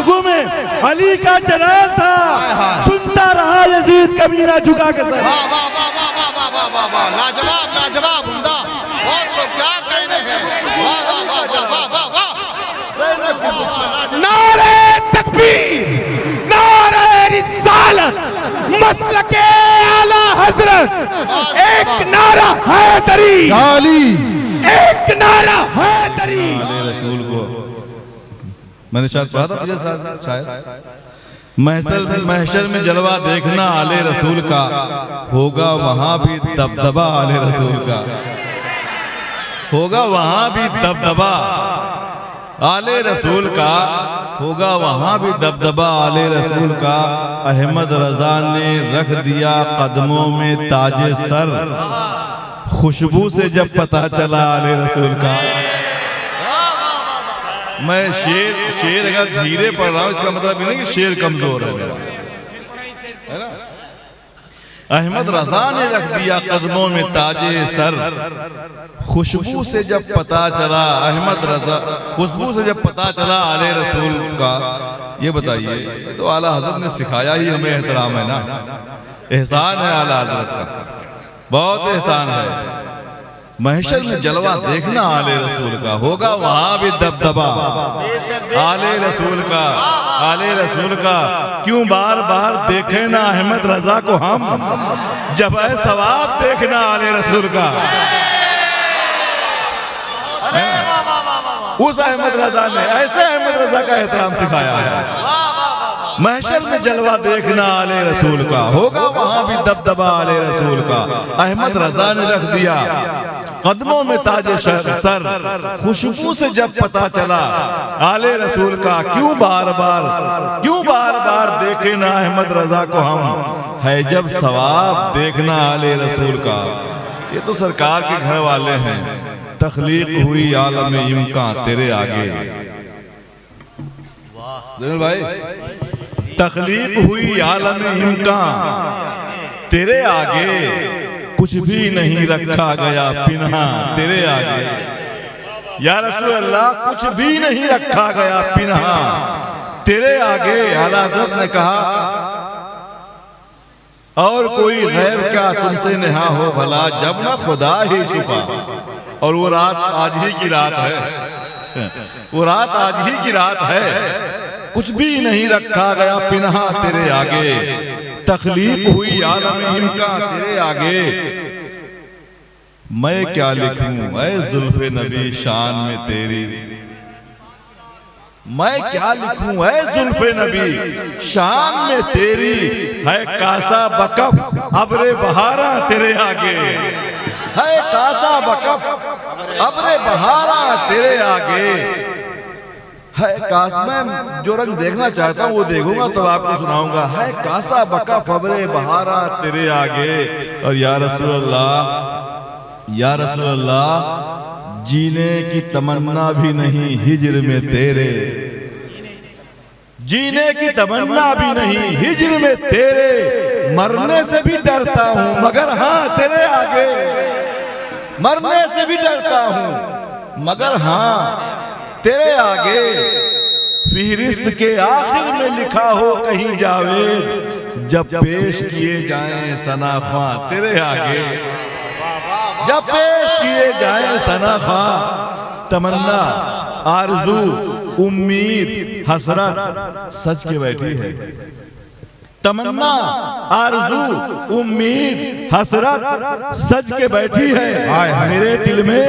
आंखों में अली का जलाल था, सुनता रहा यजीद कमीना झुका के सर। वाह वाह वाह वाह वाह वाह वाह वाह वाह, लाजवाब लाजवाब, उम्दा, बहुत तो क्या कहने हैं। वाह वाह वाह वाह वाह वाह वाह, नारे तकबीर, नारे रिसालत, मसलके आला हजरत, एक नारा हैदरी, एक नारा हैदरी। रसूल को मैंने शायद पढ़ा था मुझे शायद महशर में जलवा देखना आले रसूल का, होगा वहां भी दबदबा आले रसूल का, होगा वहां भी दबदबा आले रसूल का, होगा वहां भी दबदबा आले रसूल का। अहमद रजा ने रख दिया कदमों में ताजे सर, खुशबू से जब पता चला आले रसूल का। मैं शेर अगर धीरे पढ़ रहा हूं इसका मतलब ये नहीं कि शेर कमजोर है मेरा, है ना। अहमद रजा ने रख दिया कदमों में ताजे सर, खुशबू से जब पता चला, अहमद रजा खुशबू से जब पता चला आले रसूल का। ये बताइए, ये तो आला हजरत ने सिखाया ही हमें, एहतराम है ना, एहसान है आला हजरत का, बहुत एहसान है। महशर में जलवा देखना आले रसूल का, होगा वहां भी दबदबा आले रसूल का, आले रसूल का। क्यों बार बार देखे ना अहमद रजा को हम, जब है सवाब देखना आले रसूल का। उस अहमद रजा ने ऐसे अहमद रजा का एहतराम सिखाया है। महशर में जलवा देखना आले रसूल का, होगा वहां भी दबदबा आले रसूल का। अहमद रजा ने रख दिया कदमों में ताजे सर, खुशबू से जब पता चला आले रसूल का। क्यों बार बार देखे ना अहमद रजा को हम, है जब सवाब देखना आले रसूल का। ये तो सरकार के घर वाले हैं। तख्लीक हुई आलम इम्कां तेरे आगे, भाई तख्लीक हुई आलम इम्कां तेरे आगे, कुछ भी नहीं रखा गया पिन्हा तेरे आगे। या रसूल अल्लाह, कुछ भी नहीं रखा गया पिन्हा तेरे आगे। आला हज़रत ने कहा, और कोई गैब क्या तुमसे नेहा हो भला, जब ना खुदा ही छुपा। और वो रात आज ही की रात है, वो रात आज ही की रात है। कुछ भी नहीं रखा गया पिन्हा तेरे आगे, तख्लीक हुई आलम इम्कां तेरे आगे। मैं क्या लिखूं ऐ जुल्फे नबी शान में तेरी, मैं क्या लिखूं ऐ जुल्फे नबी शान में तेरी। है कासा बकफ अब्रे बहारा तेरे आगे, है कासा बकफ अब्रे बहारा तेरे आगे। है कास, मैं जो रंग देखना चाहता हूँ वो देखूंगा तो आपको सुनाऊंगा। है कासा बका फबरे बहारा तेरे आगे। और या रसूल अल्लाह, जीने की तमन्ना भी नहीं हिज्र में तेरे, जीने की तमन्ना भी नहीं हिज्र में तेरे। मरने से भी डरता हूँ मगर हाँ तेरे आगे, मरने से भी डरता हूँ मगर हाँ तेरे आगे। फहरिस्त के आखिर में लिखा हो कहीं जावेद, जब पेश किए जाएं सनाख्वां तेरे आगे, जब पेश किए जाएं सनाख्वां। तमन्ना, आरज़ू, उम्मीद, हसरत सच के बैठी है। तमन्ना, आरज़ू, उम्मीद, हसरत सच के बैठी है। मेरे दिल में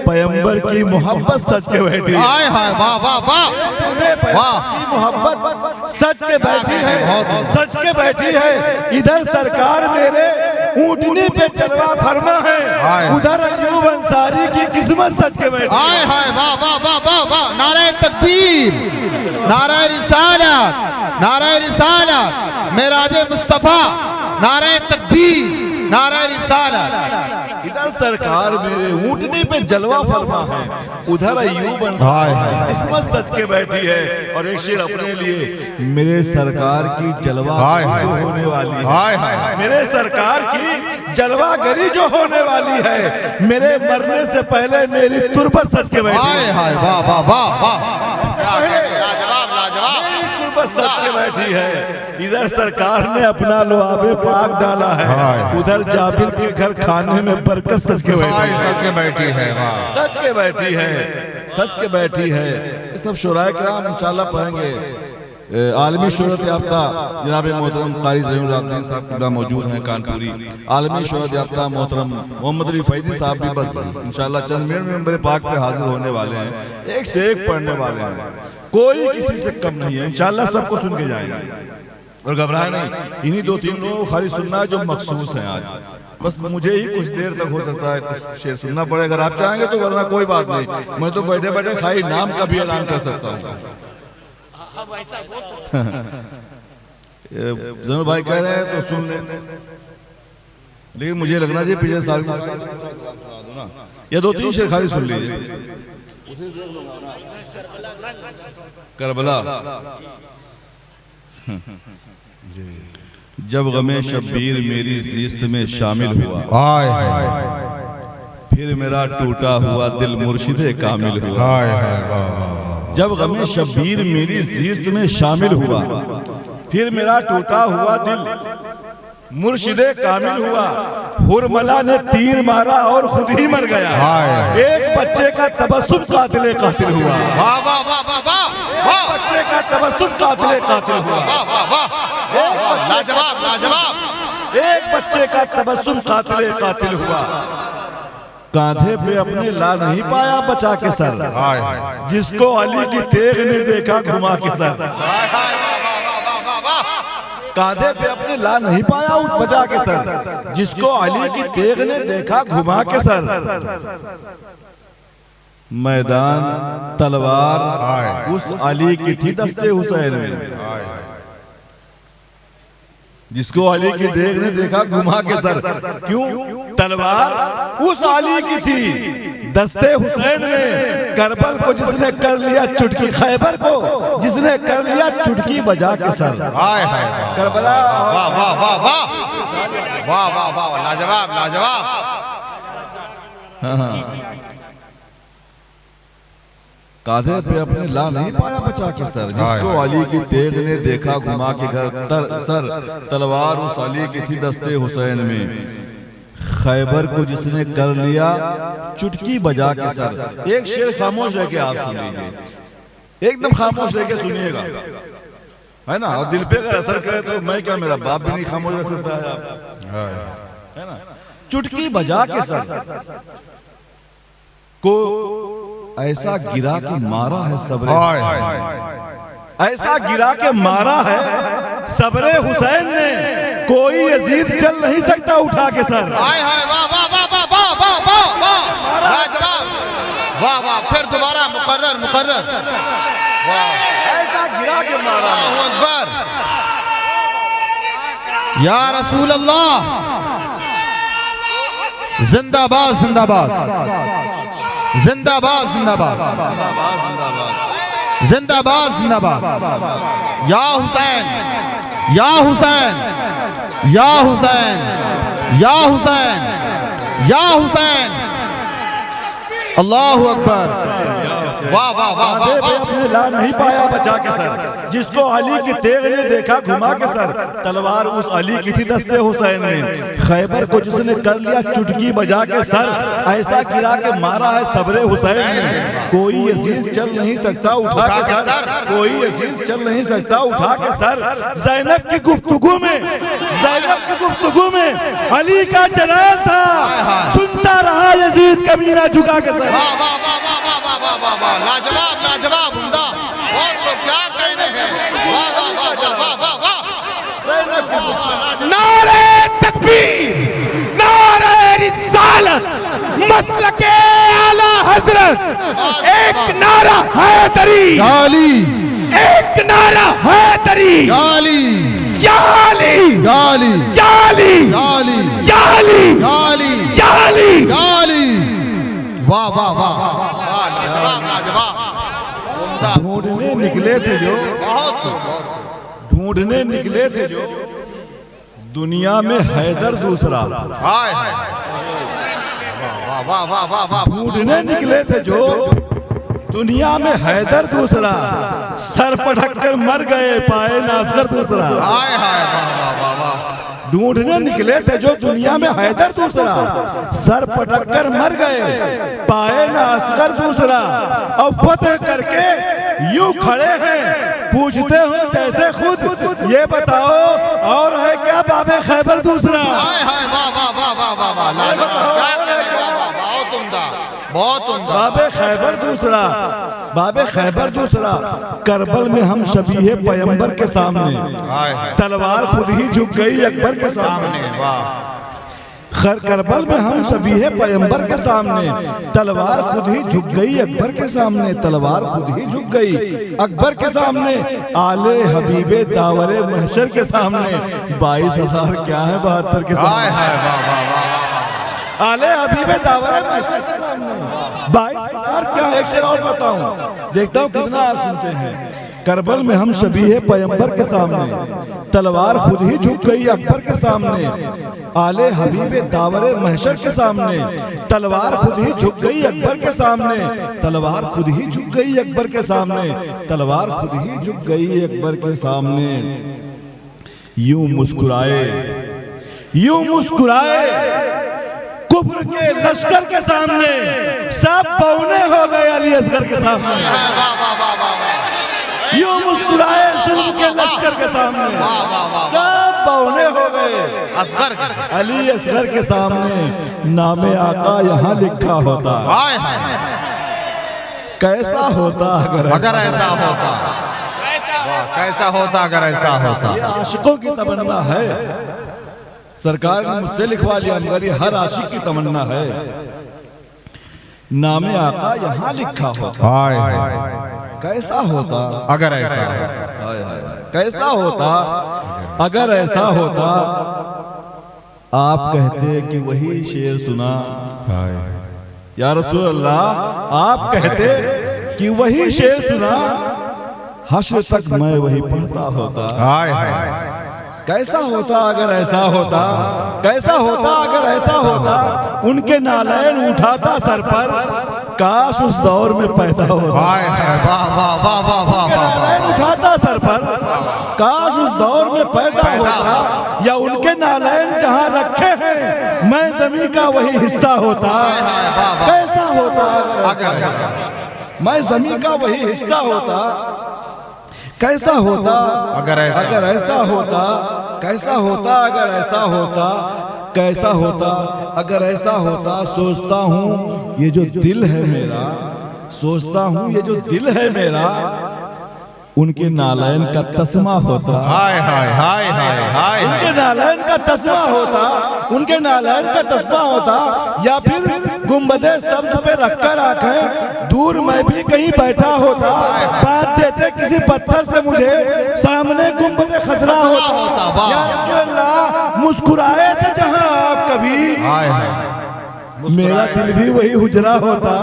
पैगंबर की मोहब्बत सच के बैठी है। हाय हाय, वाह वाह वाह, दिल में पैगंबर की मोहब्बत सच के बैठी है, सच के बैठी है। इधर सरकार मेरे ऊंटनी पे जलवा फरमा है, उधर अय्यूब अंसारी की किस्मत सच के बैठी है। हाय हाय, वाह वाह वाह वाह वाह, नारे तकबीर, नारे रिसालत, नारे रिसालत, मेराजे मुस्तफा, नारे तकबीर, नारे रिसालत। इधर सरकार मेरे ऊंटनी पे जलवा फरमा है, उधर अय्यूब अंसारी की किस्मत सच के बैठी है। और एक शेर अपने लिए, मेरे सरकार की जलवा जो होने वाली है, मेरे सरकार की जलवागरी जो होने वाली है, मेरे मरने से पहले मेरी तुरबत सच के बैठी है। हाय हाय, वाह वाह वाह वाह, लाजवाब लाजवाब। बस सच के बैठी है। इधर सरकार ने अपना लुआबे पाक डाला है, उधर जाबिर के घर खाने में बरकत सच के बैठी है। सच के बैठी है, वाह सच के बैठी है, सच के बैठी है। ये सब शुराए किराम इंशाल्लाह पढ़ेंगे। आलमी शोहरत याफ्ता जनाब मोहतरम कारी ज़हीनुल आबिदीन साहब किबला मौजूद हैं कानपुरी। आलमी शोहरत याफ्ता मोहतरम मोहम्मद अली फैजी साहब भी बस इंशाल्लाह चंद मिनट में मेरे पाक पे हाजिर होने वाले हैं। एक से एक पढ़ने वाले हैं, कोई किसी से कम नहीं है। इंशाल्लाह सबको सुन के जाएंगे और घबराए नहीं। इन्हीं 2-3 लोगों को खाली सुनना जो मखसूस हैं आज। बस मुझे ही कुछ देर तक हो सकता है कुछ शेर सुनना पड़े, अगर आप चाहेंगे तो, वरना कोई बात नहीं। मैं तो बैठे बैठे खाली नाम का भी ऐलान कर सकता हूँ। ज़हीनुल भाई कह रहे हैं तो सुन ले, लेकिन मुझे लगना चाहिए पिछले साल या 2-3 शेर खाली सुन लीजिए। करबला जब गमे शब्बीर मेरी ज़िस्त में शामिल हुआ, फिर मेरा टूटा हुआ दिल मुर्शिदे कामिल हुआ। जब गमे शब्बीर मेरी ज़िस्त में शामिल हुआ, फिर मेरा टूटा हुआ दिल मुर्शिदे कामिल हुआ। हुरमला ने तीर मारा और खुद ही मर गया। एक बच्चे का तबस्सुम कातिले कातिल हुआ। वाह वाह वाह वाह वाह, एक बच्चे का तबस्सुम कातिले कातिल हुआ। लाजवाब लाजवाब। एक बच्चे का तबस्सुम कातिले कातिल हुआ। कांधे पे अपने ला नहीं पाया बचा के सर, जिसको अली की तेग ने देखा घुमा के सर। कांधे पे अपने ला नहीं पाया बचा के सर, जिसको अली की तेग ने देखा घुमा के सर। मैदान तलवार उस अली की थी दस्ते हुसैन में, जिसको अली की तेग ने देखा घुमा के सर। क्यों? तलवार उस अली की थी दस्ते हुसैन में। करबल को जिसने कर लिया चुटकी, खैबर को जिसने कर लिया चुटकी बजा के सर। करबला वाह वाह वाह वाह वाह वाह वाह, लाजवाब लाजवाब। कांधे पे अपने ला नहीं पाया बचा के सर, जिसको अली की तेग ने देखा घुमा के घर सर। तलवार उस अली की थी दस्ते हुसैन में, खैबर को जिसने कर लिया चुटकी बजा के सर। एक शेर खामोश रह के आप सुन लीजिए, एकदम खामोश रह के सुनिएगा, है ना। और दिल पे अगर असर करे तो मैं क्या, मेरा बाप भी नहीं खामोश रख सकता है आप, है ना। चुटकी बजा के सर को ऐसा गिरा के मारा है सब्रे, ऐसा गिरा के मारा है सब्रे हुसैन ने, कोई यजीद चल नहीं सकता उठा के सर। हाय हाय वाह वाह वाह वाह वाह वाह वाह वाह, लाजवाब। वाह वाह, फिर दोबारा मुकर्रर मुकर्रर। वाह, ऐसा गिरा के मारा है। अल्लाहु अकबर, या रसूल अल्लाह, जिंदाबाद जिंदाबाद जिंदाबाद जिंदाबाद जिंदाबाद जिंदाबाद। या हुसैन या हुसैन या हुसैन या हुसैन या हुसैन, अल्लाहु अकबर। वाह वाह वाह वाह वाह। अपने ला नहीं पाया बचा के सर, जिसको अली की तेग ने देखा घुमा के सर। तलवार उस अली की थी दस्ते हुसैन में, खैबर को जिसने कर लिया चुटकी बजा के सर। ऐसा गिरा के मारा है सब्रे हुसैन ने, कोई यजीद चल नहीं सकता उठा के सर। कोई यजीद चल नहीं सकता उठा के सर। ज़ैनब की गुफ्तगू में, ज़ैनब की गुफ्तगू में अली का जलाल था, सुनता रहा यजीद कमीना झुका के सर। वाह वाह वाह वाह वाह वाह वाह वाह, लाजवाब लाजवाब, उम्दा। और तो क्या कहने हैं। वाह वाह वाह वाह वाह वाह। नारे तकबीर, नारे रिसालत, मसलके आला हजरत। एक नारा हैदरी, एक नारा हैदरी, गाली याली गाली याली गाली याली गाली याली। गाली। वाह वाह वाह वाह, लाजवाब लाजवाब, उम्दा। ढूंढने निकले थे जो, बहुत ढूंढने निकले थे जो दुनिया में हैदर दूसरा। हाय वाह वाह वाह वाह वाह। ढूंढने निकले थे जो दुनिया में हैदर दूसरा, सर पटक कर मर गए, पाए ना असगर दूसरा। हाय हाय वाह वाह वाह वाह। ढूंढने निकले थे जो दुनिया में हैदर दूसरा, सर पटक कर मर गए, पाए ना असगर दूसरा। अब फतह करके यूं खड़े हैं, पूछते हो जैसे खुद, ये बताओ और है क्या बाबे खैबर दूसरा। हाय हाय वाह वाह वाह वाह वाह वाह, लाजवाब, क्या कहने, वाह वाह, बहुत उम्दा, बहुत उम्दा। बाबे खैबर दूसरा, बाबे खैबर दूसरा। करबल में हम शबीहे पैगंबर के सामने, हाय हाय, तलवार खुद ही झुक गई अकबर के सामने। सामने, वाह। करबल में हम शबीहे पैगंबर के सामने, तलवार खुद ही झुक गई अकबर के सामने, तलवार खुद ही झुक गई अकबर के सामने। आले हबीबे दावरे महशर के सामने, 22,000 क्या है 72 के हाय सामने। हाय वाह वाह वाह। आले हबीबे दावरे महशर के सामने, 22,000 क्या। एक शेर और बताऊं, देखता हूं कितना आप सुनते हैं। करबल में हम शबीहे पैगंबर के सामने, तलवार खुद ही झुक गई अकबर के सामने। आले हबीबे दावरे महशर के सामने, तलवार खुद ही झुक गई अकबर के सामने, तलवार खुद ही झुक गई अकबर के सामने, तलवार खुद ही झुक गई अकबर के सामने। यूं मुस्कुराए, यूं मुस्कुराए कुफ्र के लश्कर के सामने, सब बौने हो गए अली असगर के सामने। यूं मुस्कुराए जुल्म के लश्कर के सामने, सब बौने हो गए असगर अली असगर के सामने। नामे आका यहाँ लिखा होता, हाय हाय, कैसा होता अगर ऐसा होता, वाह, कैसा होता अगर ऐसा होता। ये आशिकों की तमन्ना है, सरकार ने मुझसे लिखवा लिया, मगर ये हर आशिक की तमन्ना है। नामे आका यहाँ लिखा होता, हाय हाय, कैसा होता अगर ऐसा, कैसा होता अगर ऐसा होता। आप कहते कि वही शेर सुना, या रसूल अल्लाह, आप कहते कि वही शेर सुना, हश्र तक मैं वही पढ़ता होता। हाय हाय, कैसा होता अगर ऐसा होता, कैसा होता अगर ऐसा होता। उनके नालैन उठाता सर पर, काश उस दौर में पैदा होता। हाय हाय वाह वाह वाह वाह वाह वाह। नालैन उठाता सर पर, काश उस दौर में पैदा होता। या उनके नालैन जहाँ रखे हैं, मैं जमीन का वही हिस्सा होता। कैसा होता अगर ऐसा, मैं जमीन का वही हिस्सा होता। कैसा होता अगर ऐसा, अगर ऐसा होता, कैसा होता अगर ऐसा होता, कैसा होता अगर ऐसा होता। सोचता हूँ ये जो दिल है मेरा, सोचता हूँ ये जो दिल है मेरा, उनके नालैन का तस्मा होता। हाय हाय हाय हाय हाय, उनके नालैन का तस्मा होता, उनके नालैन का तस्मा होता। या फिर गुंबदे सब्ज पे रखकर आंखें, दूर मैं भी कहीं बैठा होता। बात देते किसी पत्थर से मुझे, सामने गुंबदे खतरा होता। या रसूल अल्लाह, मुस्कुराए थे जहां आप कभी, हाय हाय, मेरा दिल भी वही हुजरा होता।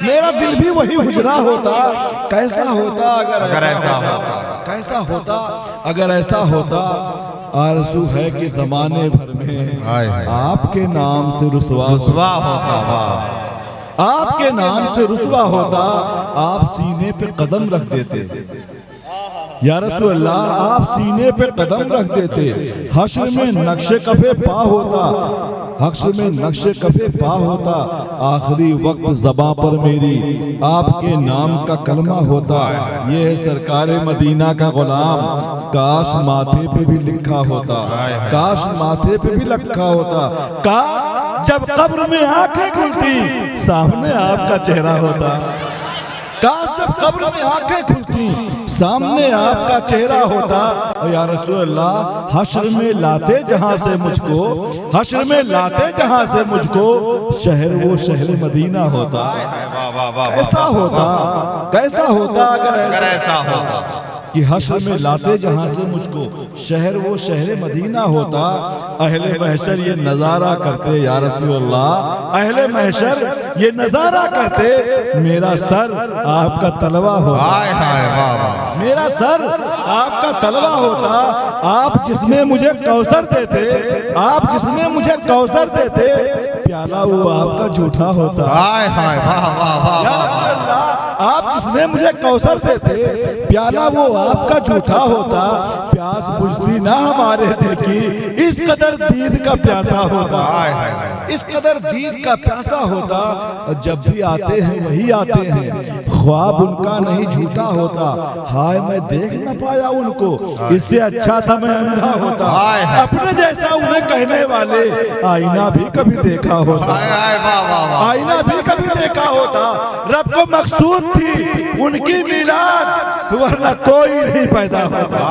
मेरा दिल भी वही हुजरा होता। कैसा होता अगर ऐसा होता, कैसा होता अगर ऐसा होता। आरज़ू है कि जमाने भर में आपके नाम से रुसवा होता, वाह, आपके नाम से रुसवा होता। आप सीने पे कदम रख देते, या रसूल अल्लाह, आप सीने पे कदम रख देते। हश्र में नक्शे कफे पा होता, हश्र में नक्शे कफे पा होता। आखिरी वक्त ज़बां पर मेरी आपके नाम का कलमा होता। ये है सरकार मदीना का गुलाम, काश माथे पे भी लिखा होता, काश माथे पे भी लिखा होता। काश जब कब्र में आंखें खुलती, सामने आपका चेहरा होता। काश जब कब्र में आंखें खुलती, सामने आपका चेहरा होता। या रसूल अल्लाह, हश्र में लाते जहां से मुझको, हश्र में लाते जहां से मुझको, शहर वो शहर मदीना होता। कैसा होता, कैसा होता अगर ऐसा होता कि हश्र में लाते जहां से मुझको, शहर वो शहर मदीना होता। अहले महशर ये नजारा करते, या रसूल अल्लाह, अहले महशर ये नजारा करते, मेरा सर आपका तलवा होता। हाय हाय वाह वाह, मेरा सर आपका तलवा होता। आप जिसमें मुझे कौसर देते, आप जिसमें मुझे कौसर देते, प्याला वो आपका झूठा होता। हाय हाय वाह वाह वाह या रसूल अल्लाह, आप जिसमें मुझे कौसर देते, प्याला वो आपका झूठा होता, प्यास बुझती ना हमारे दिल की, इस कदर दीद का प्यासा होता। इस कदर दीद का प्यासा होता। जब भी आते हैं वही आते हैं, ख्वाब उनका नहीं झूठा होता। हाय मैं देख न पाया उनको, इससे अच्छा था मैं अंधा होता। अपने जैसा उन्हें कहने वाले आईना भी कभी देखा होता। आईना भी कभी देखा होता। रब को मकसूद थी उनकी मिलाद, वरना कोई नहीं पैदा होता।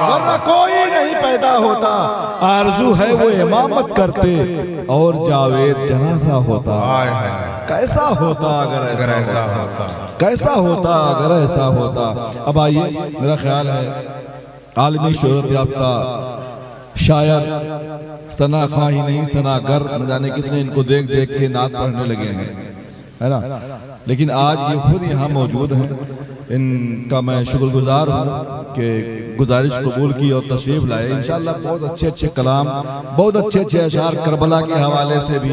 वरना कोई नहीं पैदा होता। आरजू है वो इमामत करते और जावेद जनाजा होता। कैसा होता अगर ऐसा होता, कैसा होता अगर ऐसा होता। अब आइए, मेरा ख्याल है आलमी शोहरत याफ्ता शायर सना खां ही नहीं सनागर, न जाने कितने इनको देख देख के नात पढ़ने लगे हैं, है ना। लेकिन आज ये खुद यहाँ मौजूद हैं, इनका मैं शुक्रगुजार हूँ कि गुजारिश कबूल की और तशरीफ लाए। इंशाअल्लाह बहुत अच्छे अच्छे कलाम, बहुत अच्छे अच्छे अशार करबला के हवाले से भी,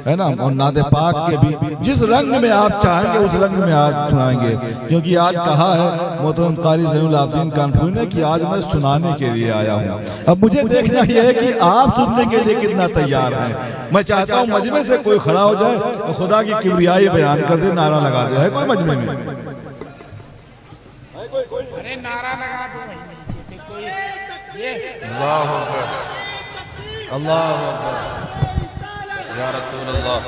है ना, और नादे पाक के भी, जिस रंग में आप चाहेंगे उस रंग में आज सुनाएंगे। क्योंकि आज कहा है मोहतरम कारी ज़ैनुल आबिदीन कानपुरी ने कि आज मैं सुनाने के लिए आया हूँ। अब मुझे देखना यह है कि आप सुनने के लिए कितना तैयार हैं। मैं चाहता हूँ मजमे से कोई खड़ा हो जाए और खुदा की किबरियाई बयान कर दे, नारा लगा दे। है कोई मजमे में? अरे नारा लगा दो भाई, कोई ये अल्लाह अकबर, अल्लाह अकबर, या रसूल अल्लाह।